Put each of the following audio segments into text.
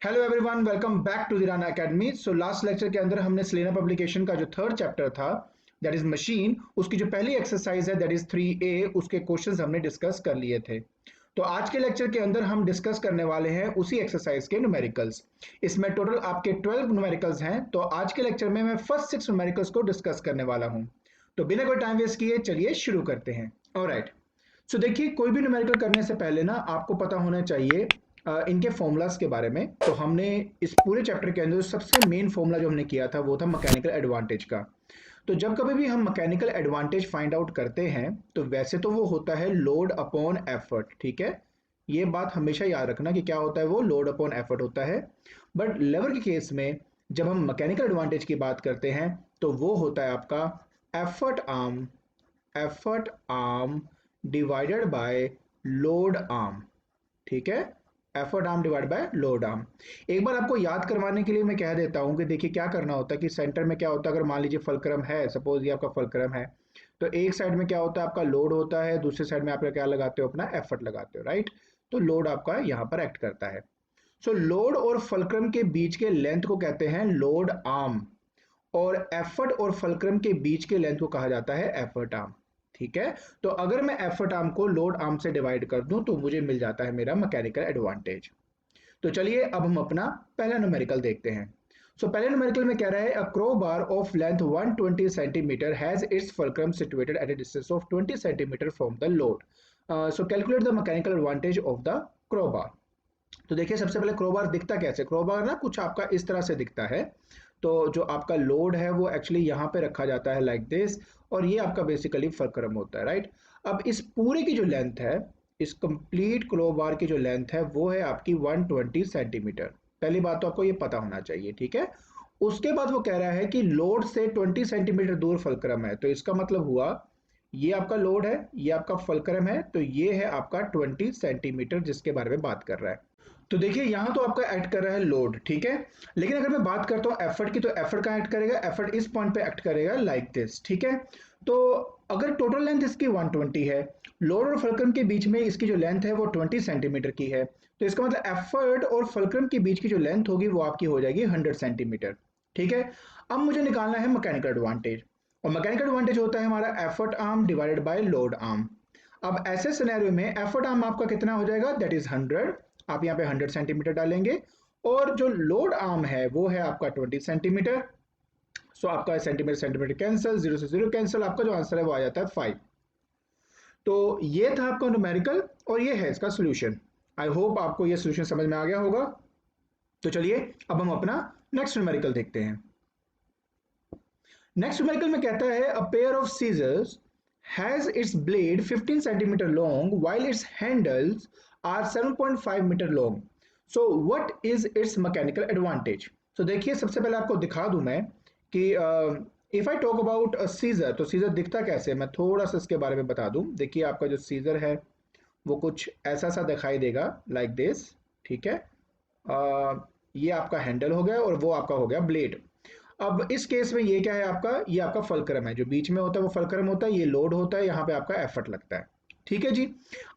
Hello everyone, welcome back to the Rana academy. So last lecture के अंदर हमने Selina publication का जो थर्ड चैप्टर था दैट इज मशीन, उसकी जो पहली एक्सरसाइज है दैट इज 3A, उसके क्वेश्चंस हमने डिस्कस कर लिए थे। तो आज के लेक्चर के अंदर हम डिस्कस करने वाले हैं उसी एक्सरसाइज के न्यूमेरिकल्स। इसमें टोटल आपके 12 न्यूमेरिकल्स हैं। तो आज के लेक्चर में मैं फर्स्ट 6 न्यूमेरिकल्स को डिस्कस करने वाला हूं। तो बिना कोई टाइम वेस्ट किए चलिए शुरू करते हैं। ऑलराइट। सो देखिए, कोई भी न्यूमेरिकल करने से पहले ना आपको पता होना चाहिए इनके फॉर्मूलाज के बारे में। तो हमने इस पूरे चैप्टर के अंदर सबसे मेन फॉर्मूला जो हमने किया था वो था मैकेनिकल एडवांटेज का। तो जब कभी भी हम मैकेनिकल एडवांटेज फाइंड आउट करते हैं तो वैसे तो वो होता है लोड अपॉन एफर्ट, ठीक है। ये बात हमेशा याद रखना कि क्या होता है, वो लोड अपॉन एफर्ट होता है। बट लेवर के केस में जब हम मैकेनिकल एडवांटेज की बात करते हैं तो वो होता है आपका effort arm divided by load arm, ठीक है। Effort arm divide by load arm. एक बार आपको याद करवाने के लिए मैं कह देता हूं कि देखिए क्या करना होता है कि सेंटर में क्या होता है, अगर मान लीजिए फलक्रम है, सपोज ये आपका फलक्रम है, तो एक साइड में क्या होता है, आपका लोड होता है, दूसरे साइड में आप क्या लगाते हो, अपना एफर्ट लगाते हो, राइट। तो लोड आपका यहाँ पर एक्ट करता है। सो लोड और फलक्रम के बीच के लेंथ को कहते हैं लोड आर्म, और एफर्ट और फलक्रम के बीच के लेंथ को कहा जाता है एफर्ट आर्म, ठीक है। तो अगर मैं एफर्ट आर्म को लोड आर्म से डिवाइड कर दूं तो मुझे मिल जाता है मेरा मैकेनिकल एडवांटेज। तो चलिए अब हम अपना पहला न्यूमेरिकल देखते हैं। पहले न्यूमेरिकल में कह रहा है, a crowbar of length 120 centimetre has its fulcrum situated at a distance of 20 centimetre from the load. So calculate the mechanical advantage of the crowbar. तो देखिए, सबसे पहले क्रोबार दिखता कैसे, क्रोबार ना कुछ आपका इस तरह से दिखता है। तो जो आपका लोड है वो एक्चुअली यहाँ पे रखा जाता है लाइक दिस, और ये आपका बेसिकली फलक्रम होता है, राइट। अब इस पूरे की जो लेंथ है, इस कंप्लीट क्रोबार की जो लेंथ है वो है आपकी 120 सेंटीमीटर। पहली बात तो आपको ये पता होना चाहिए, ठीक है। उसके बाद वो कह रहा है कि लोड से 20 सेंटीमीटर दूर फलक्रम है, तो इसका मतलब हुआ ये आपका लोड है, ये आपका फलक्रम है, तो ये है आपका 20 सेंटीमीटर जिसके बारे में बात कर रहा है। तो देखिए, यहां तो आपका एक्ट कर रहा है लोड, ठीक है। लेकिन अगर मैं बात करता हूं एफर्ट की, तो एफर्ट कहां एक्ट करेगा, एफर्ट इस पॉइंट पे एक्ट करेगा लाइक दिस, ठीक है। तो अगर टोटल लेंथ इसकी 120 है, लोड और फलक्रम के बीच में इसकी जो लेंथ है वो 20 सेंटीमीटर की है, तो इसका मतलब एफर्ट और फलक्रम के बीच की जो लेंथ होगी वो आपकी हो जाएगी 100 सेंटीमीटर, ठीक है। अब मुझे निकालना है मैकेनिकल एडवांटेज, और मैकेनिकल एडवांटेज होता है हमारा effort arm divided by load arm. अब ऐसे सिनेरियो में एफर्ट आर्म आपका कितना हो जाएगा, दैट इज 100। आप यहाँ पे 100 सेंटीमीटर डालेंगे, और जो लोड आर्म है वो है आपका 20 सेंटीमीटर। सो आपका सेंटीमीटर सेंटीमीटर कैंसिल, जीरो से जीरो कैंसिल, आपका जो आंसर है वो आ जाता है 5। तो ये था आपका न्यूमेरिकल, और ये है इसका सोल्यूशन। आई होप आपको ये सोल्यूशन समझ में आ गया होगा। तो चलिए अब हम अपना नेक्स्ट न्यूमेरिकल देखते हैं। नेक्स्ट न्यूमेरिकल में कहता है, a pair of scissors has its blade 15 centimeter long while its handles are 7.5 meter long. So what is its mechanical advantage? So देखिए, सबसे पहले आपको दिखा दूं मैं कि if I talk about scissor, तो सीजर दिखता कैसे, मैं थोड़ा सा इसके बारे में बता दूं। देखिए, आपका जो सीजर है वो कुछ ऐसा सा दिखाई देगा लाइक दिस, ठीक है। ये आपका हैंडल हो गया और वो आपका हो गया ब्लेड। अब इस केस में ये क्या है आपका, ये आपका फलक्रम है, जो बीच में होता है वो फलक्रम होता है, ये लोड होता है, यहाँ पे आपका एफर्ट लगता है, ठीक है जी।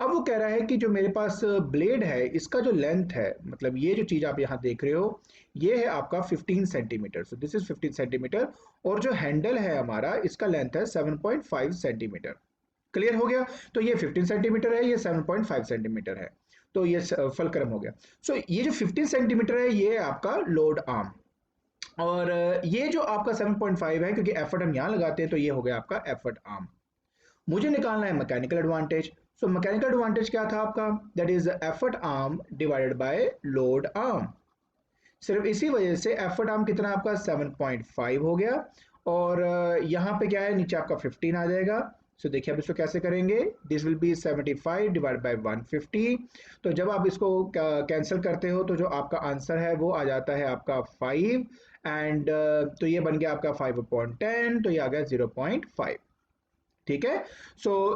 अब वो कह रहा है कि जो मेरे पास ब्लेड है इसका जो लेंथ है, मतलब ये जो चीज आप यहाँ देख रहे हो, ये है आपका 15 centimetre, so this is 15 centimetre. और जो हैंडल है हमारा, इसका लेंथ है 7.5 सेंटीमीटर। क्लियर हो गया। तो ये 15 सेंटीमीटर है, ये 7.5 सेंटीमीटर है। तो ये फलक्रम हो गया। सो ये जो 15 सेंटीमीटर है ये है आपका लोड आर्म, और ये जो आपका 7.5 है, क्योंकि एफर्ट हम यहां लगाते हैं तो ये हो गया आपका एफर्ट आर्म। मुझे निकालना है mechanical advantage. So mechanical advantage क्या था आपका, that is effort arm divided by load arm. सिर्फ इसी वजह से एफर्ट आर्म कितना आपका 7.5 हो गया, और यहाँ पे क्या है, नीचे आपका 15 आ जाएगा। सो देखिए अब इसको कैसे करेंगे, this will be 75 divide by 150। तो जब आप इसको कैंसिल करते हो तो जो आपका आंसर है वो आ जाता है आपका 5, एंड तो ये बन गया आपका 5/10, तो ये आ गया 0.5, ठीक है।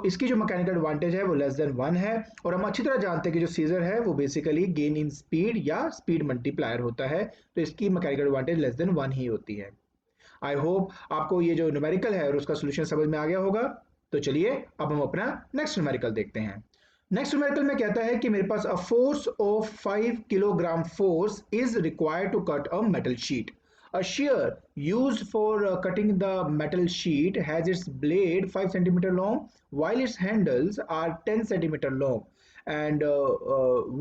इसकी जो मैकेनिकल एडवांटेज है वो लेस देन 1 है, और हम अच्छी तरह जानते हैं कि जो सीजर है वो बेसिकली गेन इन स्पीड या स्पीड मल्टीप्लायर होता है, तो इसकी मैकेनिकल एडवांटेज लेस देन 1 ही होती है। आई होप आपको ये जो न्यूमेरिकल है और उसका सोल्यूशन समझ में आ गया होगा। तो चलिए अब हम अपना नेक्स्ट न्यूमेरिकल देखते हैं। नेक्स्ट न्यूमेरिकल में कहता है कि मेरे पास a force of 5 kilogram force is required to cut a metal sheet. A shear used for cutting the metal sheet has its blade 5 centimeter long while its handles are 10 centimeter long. And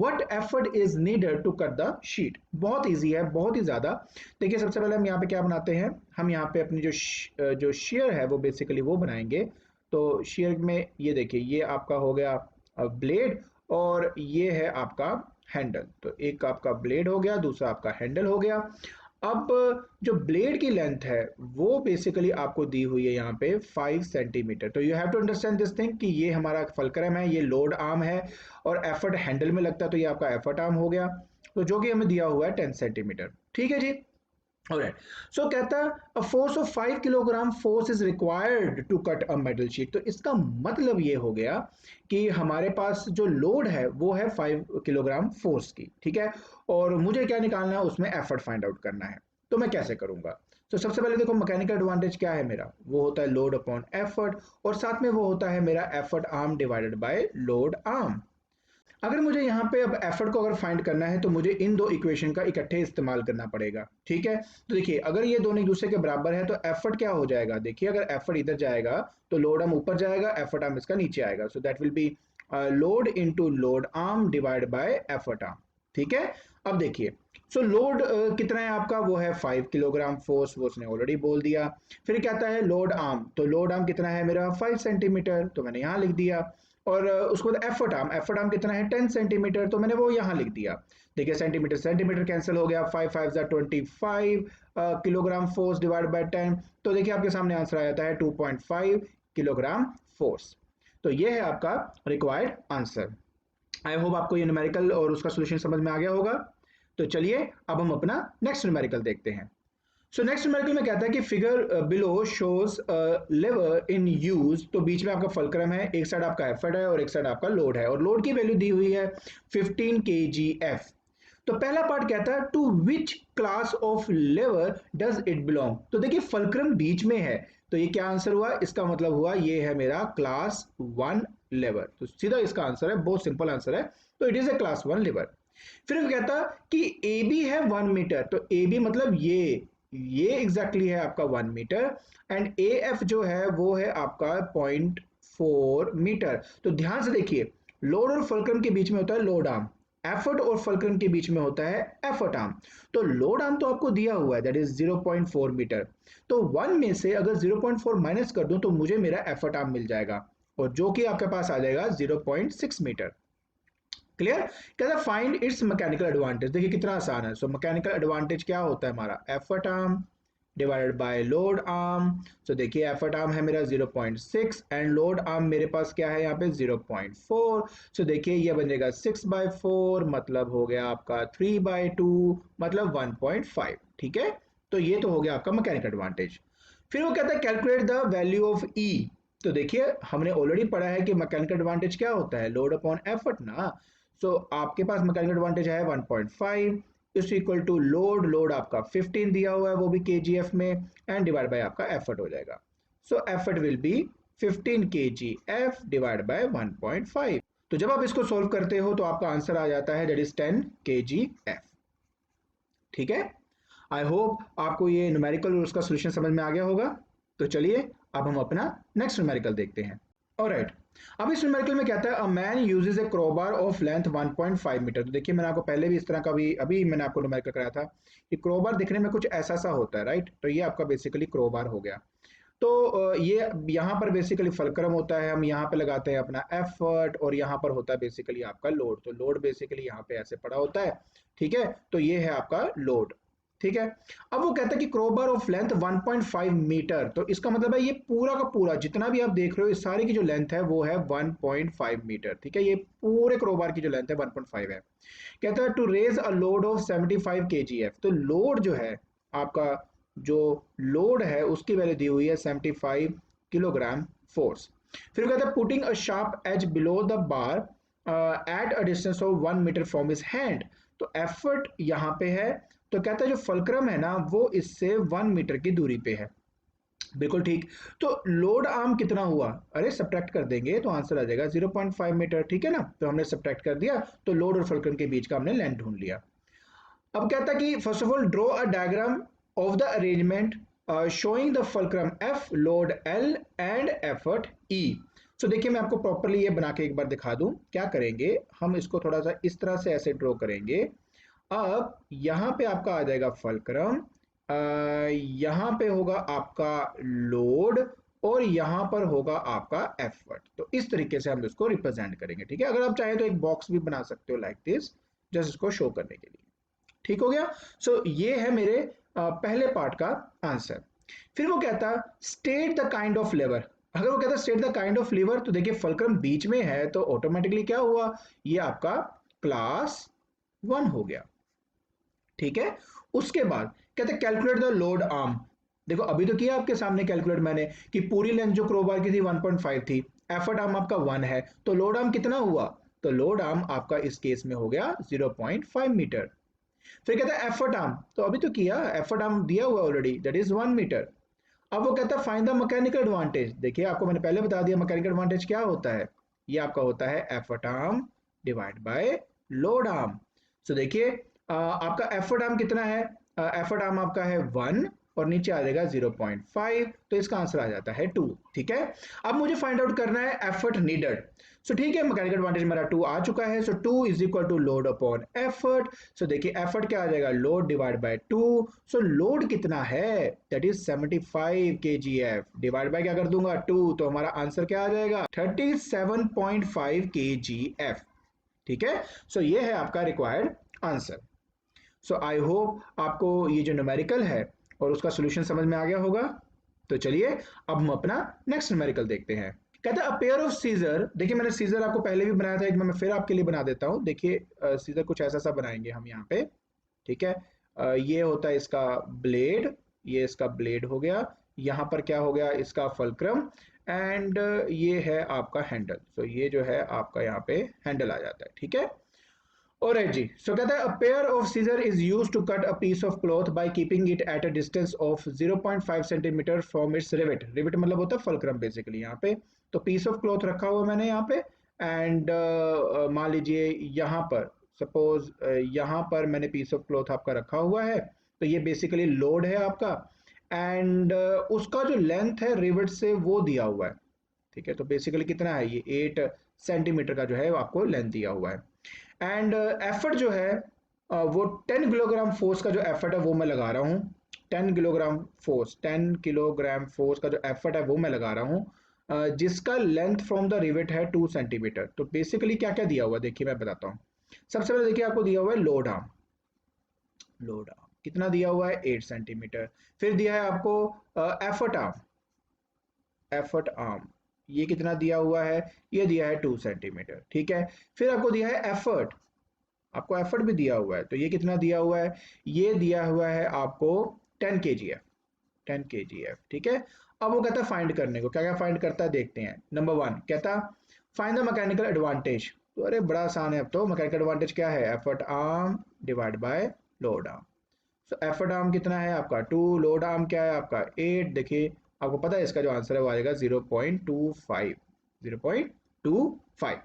what effort is needed to cut the sheet? बहुत easy है, बहुत ही ज़्यादा. देखिए सबसे पहले हम यहाँ पे क्या बनाते हैं, हम यहाँ पे अपनी जो शेयर है वो बेसिकली वो बनाएंगे. तो शेयर में ये देखिए, ये आपका हो गया ब्लेड और ये है आपका हैंडल. तो एक आपका ब्लेड हो गया, दूसरा आपका हैंडल हो गया. अब जो ब्लेड की लेंथ है वो बेसिकली आपको दी हुई है यहाँ पे 5 सेंटीमीटर. तो you have to understand this thing कि ये हमारा फलक्रम है, ये लोड आर्म है और एफर्ट हैंडल में लगता है, तो ये आपका एफर्ट आर्म हो गया. तो जो कि हमें दिया हुआ है 10 सेंटीमीटर. ठीक है जी. Alright. So कहता है a force of 5 kilogram force is required to cut a metal sheet. तो इसका मतलब ये हो गया कि हमारे पास जो लोड है वो है 5 किलोग्राम फोर्स की. ठीक है, और मुझे क्या निकालना है, उसमें एफर्ट फाइंड आउट करना है. तो मैं कैसे करूंगा? तो सबसे पहले देखो, मैकेनिकल एडवांटेज क्या है मेरा, वो होता है लोड अपॉन एफर्ट, और साथ में वो होता है मेरा effort arm divided by load arm. अगर मुझे यहाँ पे अब एफर्ट को अगर फाइंड करना है तो मुझे इन दो इक्वेशन का इकट्ठे इस्तेमाल करना पड़ेगा. ठीक है, तो देखिए अगर ये दोनों एक दूसरे के बराबर है तो एफर्ट क्या हो जाएगा, देखिए अगर एफर्ट इधर जाएगा तो लोड आर्म ऊपर जाएगा, एफर्ट आर्म इसका नीचे आएगा. So that will be load into load arm divide bye effort arm. ठीक है, अब देखिए, सो लोड कितना है आपका, वो है 5 किलोग्राम फोर्स, वो उसने ऑलरेडी बोल दिया. फिर क्या आता है लोड आर्म, तो लोड आर्म कितना है मेरा 5 सेंटीमीटर, तो मैंने यहाँ लिख दिया. और उसके बाद एफर्ट आर्म कितना है 10 सेंटीमीटर, तो मैंने वो यहाँ लिख दिया. देखिए सेंटीमीटर सेंटीमीटर कैंसिल हो गया, 5 5 जा 25 किलोग्राम फोर्स डिवाइड बाय 10. तो देखिए आपके सामने आंसर आ जाता है 2.5 किलोग्राम फोर्स. तो ये है आपका रिक्वायर्ड आंसर. आई होप आपको ये न्यूमेरिकल और उसका सोल्यूशन समझ में आ गया होगा. तो चलिए अब हम अपना नेक्स्ट न्यूमेरिकल देखते हैं. सो नेक्स्ट न्यूमेरिकल में कहता है कि figure below shows lever in use. तो बीच में आपका फलक्रम है, एक साइड आपका एफर्ट है और एक साइड आपका लोड है, और लोड की वैल्यू दी हुई है 15 kgf. तो पहला पार्ट कहता है to which class of lever does it belong. तो देखिए फलक्रम बीच में है, तो ये क्या आंसर हुआ, इसका मतलब हुआ ये है मेरा क्लास 1 लेवर. तो सीधा इसका आंसर है, बहुत सिंपल आंसर है. तो इट इज ए क्लास 1 लेवर. फिर वो कहता कि ए बी है 1 मीटर. तो ए बी मतलब ये एग्जैक्टली है आपका 1 मीटर, एंड ए एफ जो है वो है आपका 0.4 मीटर. तो ध्यान से देखिए, लोड और फलक्रम के बीच में होता है लोड आर्म, एफर्ट और फलक्रम के बीच में होता है एफर्ट आर्म. तो लोड आर्म तो आपको दिया हुआ है, दैट इज 0.4 मीटर. तो 1 में से अगर 0.4 माइनस कर दूं तो मुझे मेरा एफर्ट आर्म मिल जाएगा, और जो कि आपके पास आ जाएगा 0.6 मीटर. क्लियर. कहता है फाइंड इट्स मैकेनिकल एडवांटेज. देखिए कितना आसान है. सो मैकेनिकल एडवांटेज क्या होता है हमारा, effort arm divided by load arm. So देखिए एफर्ट आर्म है मेरा 0.6 एंड लोड आर्म मेरे पास क्या है यहाँ पे 0.4. सो देखिए ये बनेगा 6/4, मतलब हो गया आपका 3/2, मतलब 1.5. ठीक है, तो ये तो हो गया आपका मैकेनिकल एडवांटेज. फिर वो कहता है कैलकुलेट द वैल्यू ऑफ ई. तो देखिए हमने ऑलरेडी पढ़ा है कि मैकेनिकल एडवांटेज क्या होता है, लोड अपॉन एफर्ट ना. सो आपके पास मैकेनिकल एडवांटेज है 1.5 इज इक्वल टू लोड आपका 15 दिया हुआ है, वो भी kgf में, एंड डिवाइड बाय आपका एफर्ट हो जाएगा. So effort will be 15 kgf divide by 1.5. तो जब आप इसको सोल्व करते हो तो आपका आंसर आ जाता है दैट इज 10 kgf. ठीक है, आई होप आपको ये न्यूमेरिकल और उसका सोल्यूशन समझ में आ गया होगा. तो चलिए अब हम अपना नेक्स्ट न्यूमेरिकल देखते हैं. ऑलराइट, अब इस न्यूमेरिकल में कहता है a man uses a crowbar of length 1.5 metre. तो देखिए मैंने आपको पहले भी इस तरह का भी अभी मैंने आपको न्यूमेरिकल कराया था कि क्रोबार दिखने में कुछ ऐसा सा होता है, राइट. तो ये आपका बेसिकली क्रोबार हो गया. तो ये यहाँ पर बेसिकली फलक्रम होता है, हम यहाँ पे लगाते हैं अपना एफर्ट, और यहाँ पर होता है बेसिकली आपका लोड. तो लोड बेसिकली यहाँ पे ऐसे पड़ा होता है. ठीक है, तो ये है आपका लोड. ठीक है, अब वो कहता है कि क्रोबार ऑफ लेंथ 1.5 मीटर. तो इसका मतलब है ये पूरा का पूरा जितना भी आप देख रहे हो इस सारी की जो लेंथ है वो है 1.5 मीटर. ठीक है, ये पूरे क्रोबार की जो लेंथ है 1.5 है. कहता है to raise a load of 75 kgf. तो लोड जो है आपका, जो लोड है उसकी वैल्यू दी हुई है 75 किलोग्राम फोर्स. फिर कहता है putting a sharp edge below the bar at a distance of 1 metre from his hand. तो एफर्ट यहाँ पे है, तो कहता है जो फलक्रम है ना वो इससे 1 मीटर की दूरी पे है. बिल्कुल ठीक। तो लोड आर्म कितना हुआ? अरे सब्ट्रैक्ट कर देंगे तो आंसर आ जाएगा 0.5 मीटर, ठीक है ना? तो हमने सब्ट्रैक्ट कर दिया, तो लोड और फुलक्रम के बीच का हमने लेंथ ढूंढ लिया। अब कहता है कि first of all draw a diagram of the arrangement showing the fulcrum F, load L and effort E. So देखिए मैं आपको प्रॉपरली ये बना के एक बार दिखा दूं। क्या करेंगे हम, इसको थोड़ा सा इस तरह से ऐसे ड्रॉ करेंगे। अब यहाँ पे आपका आ जाएगा फुलक्रम, यहाँ पे होगा आपका लोड, और यहाँ पर होगा आपका एफर्ट। तो इस तरीके से हम इसको रिप्रेजेंट करेंगे, ठीक है? अगर आप चाहें तो एक बॉक्स भी बना सकते हो लाइक दिस, जस्ट इसको शो करने के लिए। ठीक हो गया? सो ये है मेरे पहले पार्ट का आंसर। फिर वो कहता state the kind of lever. अगर वो कहता state the kind of lever, तो देखिए फुलक्रम बीच में है, तो ऑटोमेटिकली क्या हुआ, ये आपका क्लास 1 हो गया। ठीक है? उसके बाद कहते हैं कैलकुलेट द लोड आर्म। देखो अभी तो किया आपके सामने कैलकुलेट मैंने, कि पूरी लेंथ जो क्रोबार की थी 1.5 थी, एफर्ट आर्म आपका 1 है, तो लोड आर्म कितना हुआ? तो लोड आर्म आपका इस केस में हो गया 0.5 मीटर। फिर कहता है एफर्ट आर्म, तो अभी तो किया, एफर्ट आर्म दिया हुआ ऑलरेडी, दैट इज 1 मीटर। अब वो कहता है फाइंड द मैकेनिकल एडवांटेज। देखिए आपको मैंने पहले बता दिया मैकेनिकल एडवांटेज क्या होता है, ये आपका होता है effort arm divide by load arm. So देखिए आपका एफर्ट आर्म कितना है, एफर्ट आर्म आपका है 1, और नीचे आ जाएगा 0.5, तो इसका आंसर आ जाता है 2। ठीक है? अब मुझे फाइंड आउट करना है एफर्ट नीडेड। सो ठीक है, मैकेनिकल एडवांटेज मेरा 2 आ चुका है, so 2 is equal to load upon effort. So देखिए एफर्ट क्या आ जाएगा, load divide by 2। So load कितना है, that is 75 kgf, divide by क्या कर दूंगा 2, तो हमारा आंसर क्या आ जाएगा 37.5 kgf। ठीक है? सो ये है आपका रिक्वायर्ड आंसर। सो आई होप आपको ये जो न्यूमेरिकल है और उसका सोल्यूशन समझ में आ गया होगा। तो चलिए अब हम अपना नेक्स्ट न्यूमेरिकल देखते हैं। कहता है अ पेयर ऑफ सीजर। देखिए मैंने सीजर आपको पहले भी बनाया था एक, मैं फिर आपके लिए बना देता हूँ। देखिए सीजर कुछ ऐसा सा बनाएंगे हम यहाँ पे। ठीक है? ये होता है इसका ब्लेड, ये इसका ब्लेड हो गया, यहाँ पर क्या हो गया इसका फुलक्रम, एंड ये है आपका हैंडल। सो ये जो है आपका यहाँ पे हैंडल आ जाता है। ठीक है? Alright जी, so कहता है a pair of scissor is used to cut a piece of cloth by keeping it at a distance of 0.5 centimeter from its rivet. Rivet मतलब होता है fulcrum basically यहाँ पे। तो piece of cloth रखा हुआ मैंने यहाँ पे, and मान लीजिए यहाँ पर suppose यहाँ पर मैंने piece of cloth आपका रखा हुआ है, तो ये basically load है आपका, and उसका जो length है rivet से वो दिया हुआ है। ठीक है? तो बेसिकली कितना है, ये 8 सेंटीमीटर का जो है आपको लेंथ दिया हुआ है। एंड एफर्ट जो है वो 10 किलोग्राम फोर्स का जो एफर्ट है वो मैं लगा रहा हूँ। 10 किलोग्राम फोर्स का जो एफर्ट है वो मैं लगा रहा हूँ, जिसका लेंथ फ्रॉम द रिवेट है 2 सेंटीमीटर। तो बेसिकली क्या क्या दिया हुआ है देखिए मैं बताता हूँ। सबसे पहले देखिए आपको दिया हुआ है लोड आर्म। लोड आर्म कितना दिया हुआ है 8 सेंटीमीटर। फिर दिया है आपको एफर्ट आर्म। एफर्ट आर्म ये कितना दिया हुआ है, ये दिया है 2 सेंटीमीटर। ठीक है? फिर आपको दिया है एफर्ट, आपको एफर्ट भी दिया हुआ है, तो ये कितना दिया हुआ है, ये दिया हुआ है आपको 10 kgf। 10 kgf। ठीक है? अब वो कहता है फाइंड करने को, क्या क्या फाइंड करता है देखते हैं। नंबर 1 कहता फाइंड द मैकेनिकल एडवांटेज। तो अरे बड़ा आसान है, अब तो मैकेनिकल एडवांटेज क्या है, effort arm divide by load arm. So effort arm कितना है आपका 2, लोड आर्म क्या है आपका 8। देखिए आपको पता है इसका जो आंसर है वो आएगा 0.25। 0.25।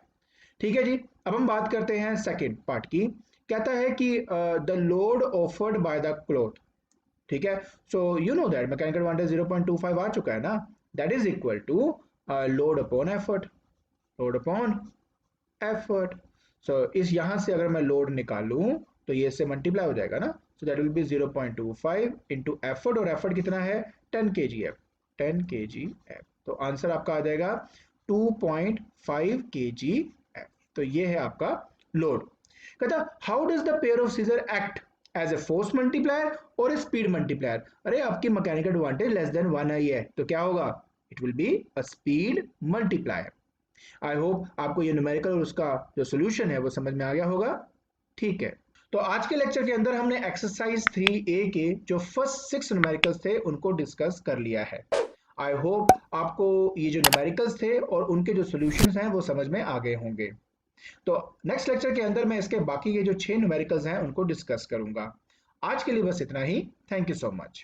ठीक है जी? अब हम बात करते हैं सेकंड पार्ट की। कहता है कि the load offered by the cloth. ठीक है? So you know that mechanical advantage 0.25 आ चुका है ना, that is equal to load upon effort. Load upon effort. So इस यहां से अगर मैं लोड निकालूं तो ये इससे मल्टीप्लाई हो जाएगा ना, so that will be 0.25 into effort, और एफर्ट कितना है 10 kgf। 10 kgf, तो आंसर आपका आ जाएगा 2.5 kgf। तो ये है आपका लोड। कहता how does the pair of scissor act as a force multiplier और ए स्पीड मल्टीप्लायर। अरे आपकी मैकेनिकल एडवांटेज लेस देन 1 आई है, तो क्या होगा, it will be a speed multiplier. I hope आपको ये न्यूमेरिकल और उसका जो सोल्यूशन है वो समझ में आ गया होगा। ठीक है? तो आज के लेक्चर के अंदर हमने एक्सरसाइज 3A के जो फर्स्ट 6 न्यूमेरिकल्स थे उनको डिस्कस कर लिया है। आई होप आपको ये जो न्यूमेरिकल्स थे और उनके जो सॉल्यूशंस हैं वो समझ में आ गए होंगे। तो नेक्स्ट लेक्चर के अंदर मैं इसके बाकी के जो 6 न्यूमेरिकल्स हैं उनको डिस्कस करूंगा। आज के लिए बस इतना ही। Thank you so much.